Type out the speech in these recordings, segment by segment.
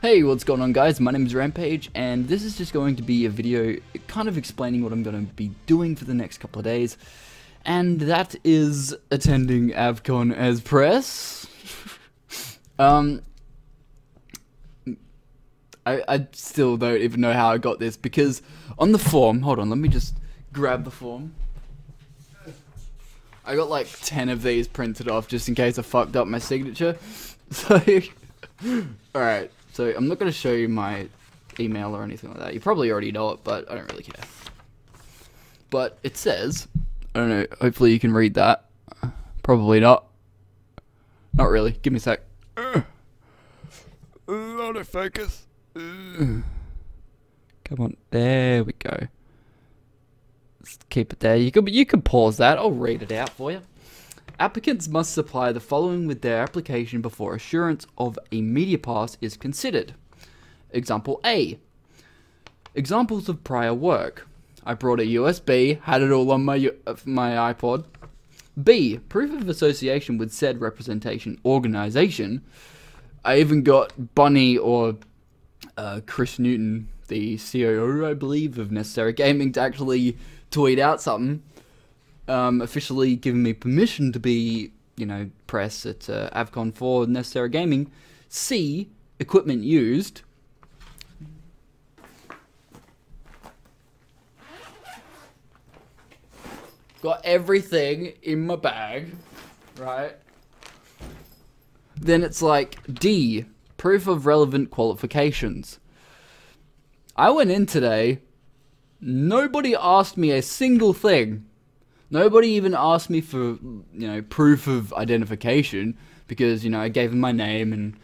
Hey, what's going on guys? My name is Rampage, and this is just going to be a video kind of explaining what I'm going to be doing for the next couple of days. And that is attending AVCon as press. I still don't even know how I got this, because on the form, hold on, let me just grab the form. I got like 10 of these printed off just in case I fucked up my signature. So, alright. So I'm not going to show you my email or anything like that. You probably already know it, but I don't really care. But it says, I don't know, hopefully you can read that. Probably not. Not really. Give me a sec. Autofocus. Come on. There we go. Let's keep it there. You can pause that. I'll read it out for you. Applicants must supply the following with their application before assurance of a media pass is considered. Example A. Examples of prior work. I brought a USB, had it all on my iPod. B. Proof of association with said representation organization. I even got Bunny or Chris Newton, the COO, I believe, of Necessary Gaming, to actually tweet out something. Officially giving me permission to be, press at AVCon for Necessary Gaming. C, equipment used. Got everything in my bag, right? Then it's like D, proof of relevant qualifications. I went in today, nobody asked me a single thing. Nobody even asked me for, proof of identification, because, I gave them my name and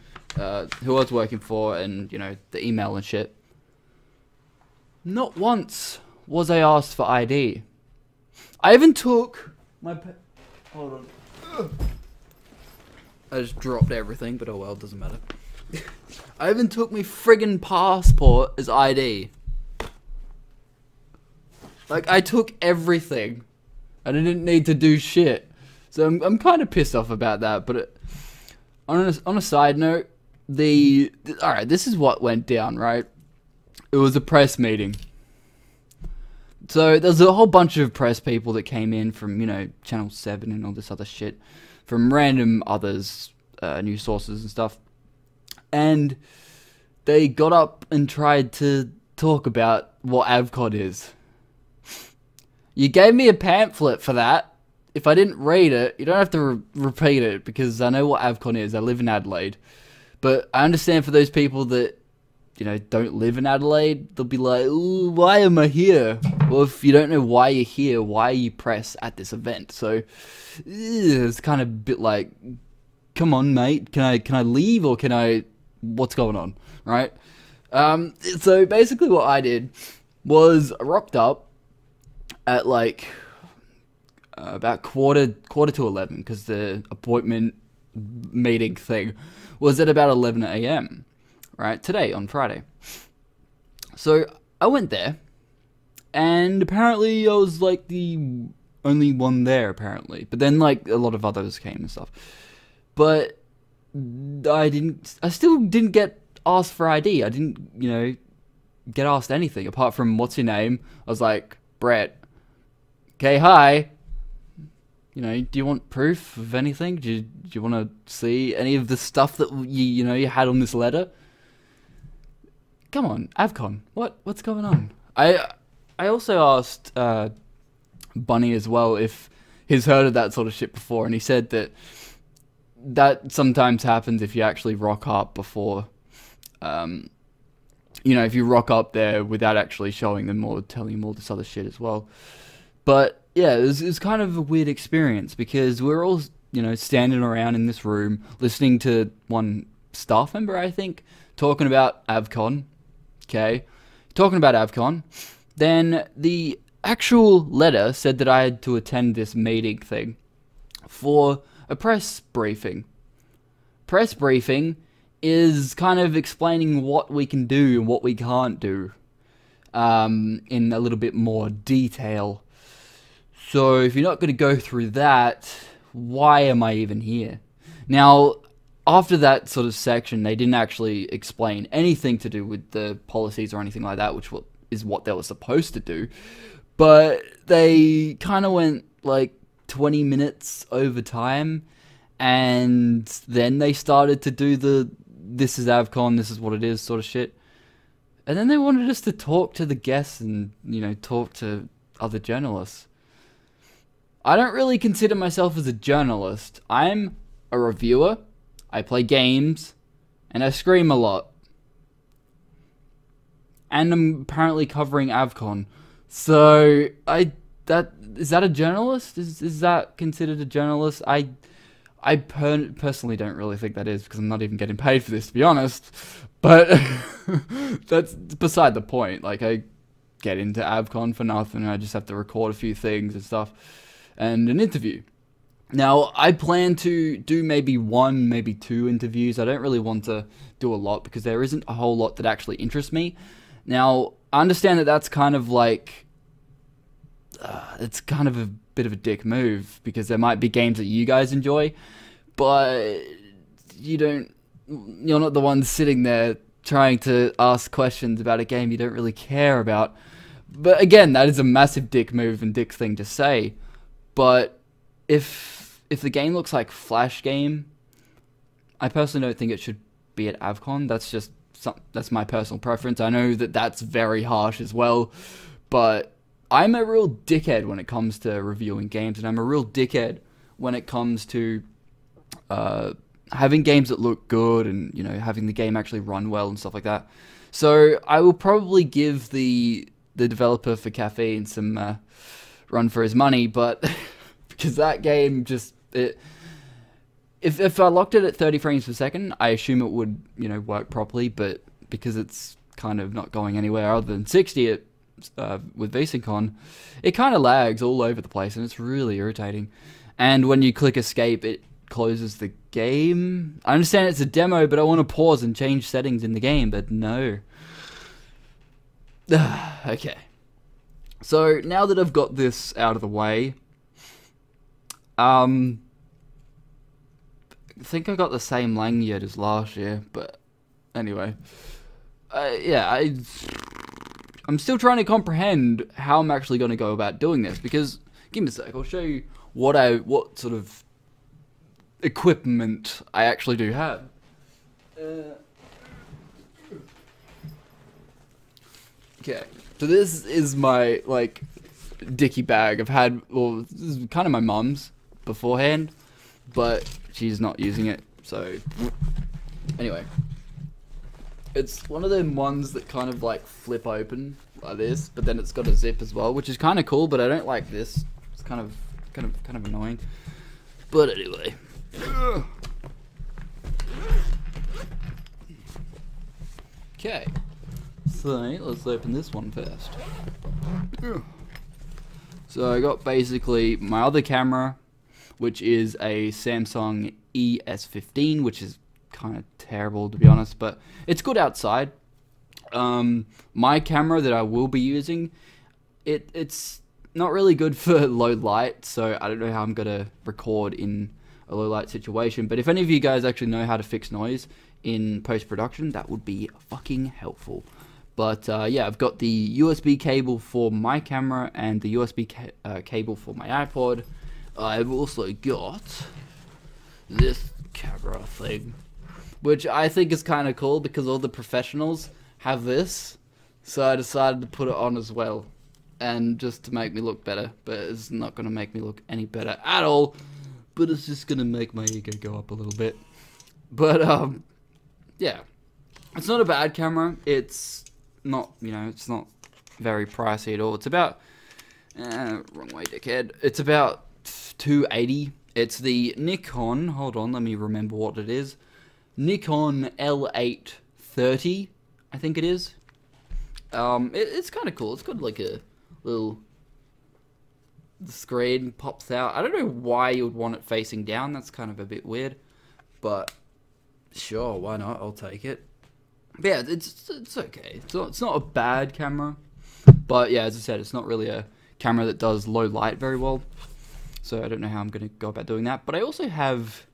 who I was working for and, the email and shit. Not once was I asked for ID. I even took my hold on. I just dropped everything, but oh well, it doesn't matter. I even took my friggin' passport as ID. Like, I took everything. I didn't need to do shit. So I'm kind of pissed off about that. But on a side note, alright, this is what went down, right? It was a press meeting. So there's a whole bunch of press people that came in from, Channel 7 and all this other shit. From random others, news sources and stuff. And they got up and tried to talk about what AVCon is. You gave me a pamphlet for that. If I didn't read it, you don't have to repeat it, because I know what AVCon is. I live in Adelaide. But I understand for those people that, don't live in Adelaide, they'll be like, ooh, why am I here? Well, if you don't know why you're here, why are you press at this event? So, it's kind of a bit like, come on, mate, can I leave, or what's going on, right? So basically what I did was I rocked up at like about quarter to 11, because the appointment meeting thing was at about 11 AM, right, today on Friday. So I went there, and apparently I was like the only one there, apparently, but then like a lot of others came and stuff, but I still didn't get asked for ID. I didn't, get asked anything apart from what's your name. I was like, Brett. Okay, hi. Do you want proof of anything? Do you want to see any of the stuff that you had on this letter? Come on, AVCon. What's going on? I also asked Bunny as well if he's heard of that sort of shit before, and he said that sometimes happens if you actually rock up before, if you rock up there without actually showing them or telling them all this other shit as well. But yeah, it was kind of a weird experience, because we're all, standing around in this room listening to one staff member, I think, talking about AVCon. Okay, talking about AVCon. Then the actual letter said that I had to attend this meeting thing for a press briefing. Press briefing is kind of explaining what we can do and what we can't do in a little bit more detail. So if you're not going to go through that, why am I even here? Now, after that sort of section, they didn't actually explain anything to do with the policies or anything like that, which is what they were supposed to do. But they kind of went like 20 minutes over time, and then they started to do the "this is AVCon, this is what it is" sort of shit. And then they wanted us to talk to the guests and, you know, talk to other journalists. I don't really consider myself as a journalist. I'm a reviewer, I play games, and I scream a lot. And I'm apparently covering AVCon. So, is that a journalist? Is that considered a journalist? I personally don't really think that is, because I'm not even getting paid for this, to be honest. But that's beside the point. Like, I get into AVCon for nothing, and I just have to record a few things and stuff, and an interview. Now, I plan to do maybe 1, maybe 2 interviews. I don't really want to do a lot, because there isn't a whole lot that actually interests me. Now, I understand that that's kind of like, it's kind of a bit of a dick move, because there might be games that you guys enjoy, but you're not the one sitting there trying to ask questions about a game you don't really care about. But again, that is a massive dick move and dick thing to say. But if the game looks like Flash game, I personally don't think it should be at AVCon. That's my personal preference. I know that that's very harsh as well, but I'm a real dickhead when it comes to reviewing games, and I'm a real dickhead when it comes to having games that look good and, you know, having the game actually run well and stuff like that. So I will probably give the developer for Caffeine some run for his money, but because that game just, if I locked it at 30 frames per second, I assume it would, you know, work properly, but because it's kind of not going anywhere other than 60 with AVCon, it kind of lags all over the place, and it's really irritating. And when you click escape, it closes the game. I understand it's a demo, but I want to pause and change settings in the game, but no. Okay. So, now that I've got this out of the way, I think I got the same lanyard as last year, but anyway. Yeah, I'm still trying to comprehend how I'm actually going to go about doing this, because, give me a sec, I'll show you what sort of equipment I actually do have. Okay, so this is my, like, dicky bag. I've had, well, this is kind of my mum's beforehand, but she's not using it, so anyway. It's one of them ones that kind of like flip open like this, but then it's got a zip as well, which is kind of cool, but I don't like this. It's kind of annoying. But anyway. Okay. So let's open this one first. So I got basically my other camera, which is a Samsung ES15, which is kind of terrible, to be honest, but it's good outside. My camera that I will be using, it's not really good for low light, so I don't know how I'm gonna record in a low light situation. But if any of you guys actually know how to fix noise in post-production, that would be fucking helpful. But yeah, I've got the USB cable for my camera and the USB cable for my iPod. I've also got this camera thing, which I think is kind of cool because all the professionals have this, so I decided to put it on as well, and just to make me look better. But it's not going to make me look any better at all, but it's just going to make my ego go up a little bit. But yeah, it's not a bad camera. It's not, you know, it's not very pricey at all. It's about wrong way, dickhead. It's about $280. It's the Nikon, hold on, let me remember what it is. Nikon L830, I think it is. It's kind of cool. It's got like a little, the screen pops out. I don't know why you would want it facing down. That's kind of a bit weird, but sure, why not? I'll take it. But yeah, it's okay. It's not a bad camera, but yeah, as I said, it's not really a camera that does low light very well. So I don't know how I'm going to go about doing that. But I also have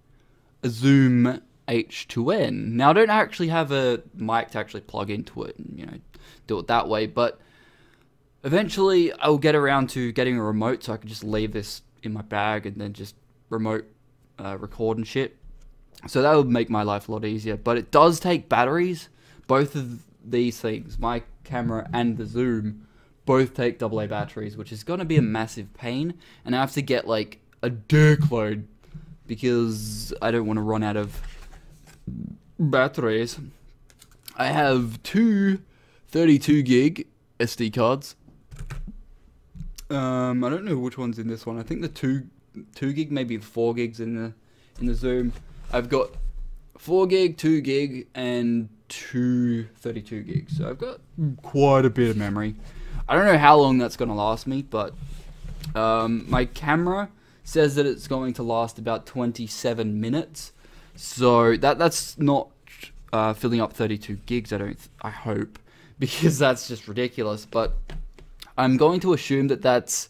a zoom H2N. Now I don't actually have a mic to actually plug into it and, you know, do it that way, but eventually I'll get around to getting a remote so I can just leave this in my bag and then just remote record and shit. So that would make my life a lot easier, but it does take batteries. Both of these things, my camera and the Zoom, both take AA batteries, which is going to be a massive pain, and I have to get like a dickload because I don't want to run out of batteries. I have two 32 gig SD cards. I don't know which one's in this one. I think the 2 gig, maybe 4 gigs in the Zoom. I've got 4 gig, 2 gig, and two 32 gigs. So I've got quite a bit of memory. I don't know how long that's going to last me, but my camera says that it's going to last about 27 minutes. So that's not filling up 32 gigs, I hope, because that's just ridiculous. But I'm going to assume that that's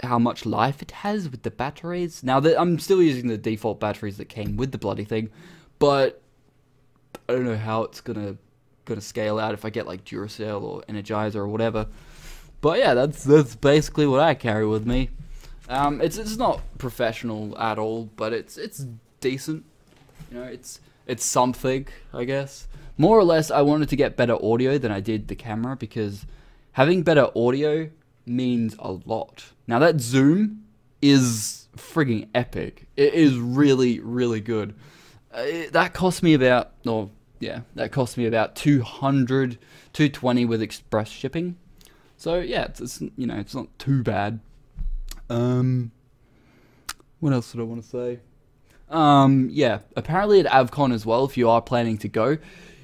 how much life it has with the batteries. Now, I'm still using the default batteries that came with the bloody thing, but I don't know how it's gonna scale out if I get like Duracell or Energizer or whatever. But yeah, that's basically what I carry with me. It's not professional at all, but it's decent. You know, it's something, I guess. More or less, I wanted to get better audio than I did the camera, because having better audio means a lot. Now that Zoom is frigging epic. It is really, really good. That cost me about, that cost me about 220 with express shipping. So yeah, it's you know, it's not too bad. What else did I want to say? Yeah, apparently at AVCon as well, if you are planning to go,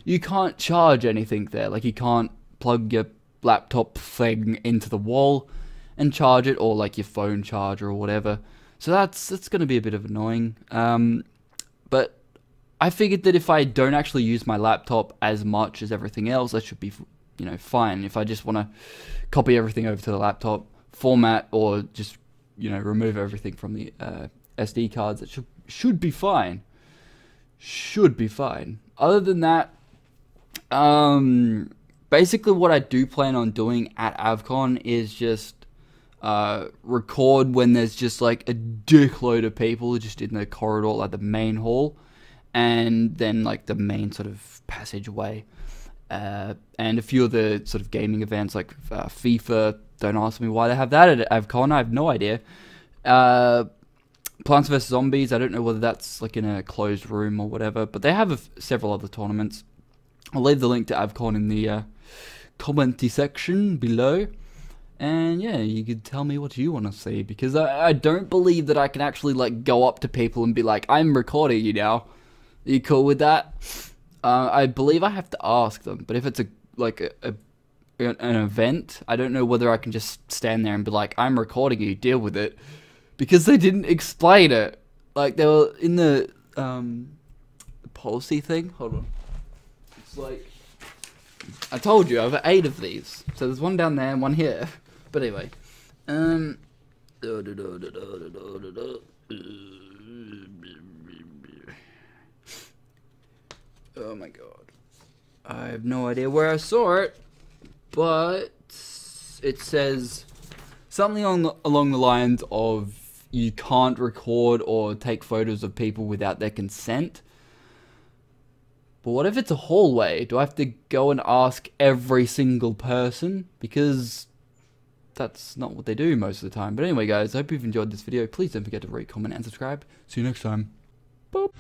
you can't charge anything there. Like, you can't plug your laptop thing into the wall and charge it, or like your phone charger or whatever. So that's going to be a bit of annoying. But I figured that if I don't actually use my laptop as much as everything else, I should be, you know, fine. If I just want to copy everything over to the laptop, format, or just, you know, remove everything from the SD cards, it should be fine. Should be fine. Other than that, basically what I do plan on doing at AVCon is just record when there's just like a dickload of people just in the corridor, like the main hall, and then like the main sort of passageway, and a few of the sort of gaming events like FIFA. Don't ask me why they have that at AVCon. I have no idea. Plants vs Zombies. I don't know whether that's like in a closed room or whatever, but they have several other tournaments. I'll leave the link to AVCon in the commenty section below. And yeah, you could tell me what you want to see, because I don't believe that I can actually like go up to people and be like, I'm recording you now. Are you cool with that? I believe I have to ask them, but if it's an event, I don't know whether I can just stand there and be like, I'm recording you, deal with it. Because they didn't explain it. Like, they were in the policy thing. Hold on. It's like, I told you, I have 8 of these. So there's one down there and one here. But anyway. Oh my god. I have no idea where I saw it. But it says something along the lines of, you can't record or take photos of people without their consent. But what if it's a hallway? Do I have to go and ask every single person? Because that's not what they do most of the time. But anyway, guys, I hope you've enjoyed this video. Please don't forget to rate, comment, and subscribe. See you next time. Boop.